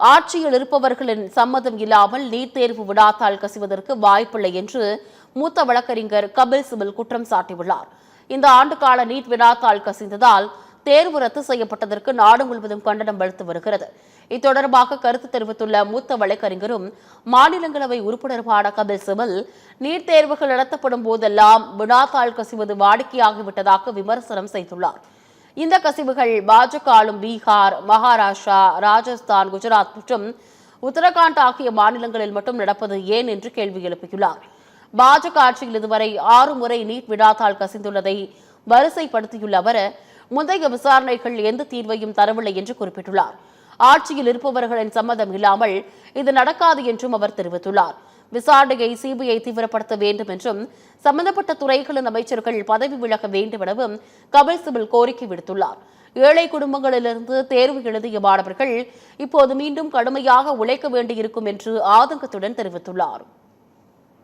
ஆட்சியில் இருப்பவர்களின் சம்மதம் இல்லாமல் நீட் தேர்வு விடாத்தால் கசிவதற்கு வாய்ப்பில்லை என்று மூத்த வழக்கறிஞர் கபில் சிபல் குற்றம் சாட்டியுள்ளார். இந்த ஆண்டுகால நீட் விடாத்தால் கசிந்ததால் தேர்வு ரத்து செய்யப்பட்டதற்கு நாடு முழுவதும் கண்டனம் வலுத்து வருகிறது. இத்தொடர்பாக கருத்து தெரிவித்துள்ள மூத்த வழக்கறிஞரும் மாநிலங்களவை உறுப்பினருமான கபில் சிபல், நீட் தேர்வுகள் நடத்தப்படும் போதெல்லாம் விடாத்தால் கசிவது வாடிக்கையாகிவிட்டதாக விமர்சனம் செய்துள்ளார். இந்த கசிவுகள் பாஜக ஆளும் பீகார், மகாராஷ்டிரா, ராஜஸ்தான், குஜராத் மற்றும் உத்தரகாண்ட் ஆகிய மாநிலங்களில் மட்டும் நடப்பது ஏன் என்று கேள்வி எழுப்பியுள்ளார். பாஜக ஆட்சியில் இதுவரை 6 முறை நீட் விடாத்தால் கசிந்துள்ளதை வரிசைப்படுத்தியுள்ள அவர், முந்தைய விசாரணைகள் எந்த தீர்வையும் தரவில்லை என்று குறிப்பிட்டுள்ளார். ஆட்சியில் இருப்பவர்களின் சம்மதம் இல்லாமல் இது நடக்காது என்றும் அவர் தெரிவித்துள்ளார். விசாரணையை சிபிஐ தீவிரப்படுத்த வேண்டும் என்றும் சம்பந்தப்பட்ட துறைகளின் அமைச்சர்கள் பதவி விலக வேண்டும் எனவும் கபில் சிபல் கோரிக்கை விடுத்துள்ளார். ஏழை குடும்பங்களிலிருந்து தேர்வு எழுதிய மாணவர்கள் இப்போது மீண்டும் கடுமையாக உழைக்க வேண்டியிருக்கும் என்று ஆதங்கத்துடன் தெரிவித்துள்ளார்.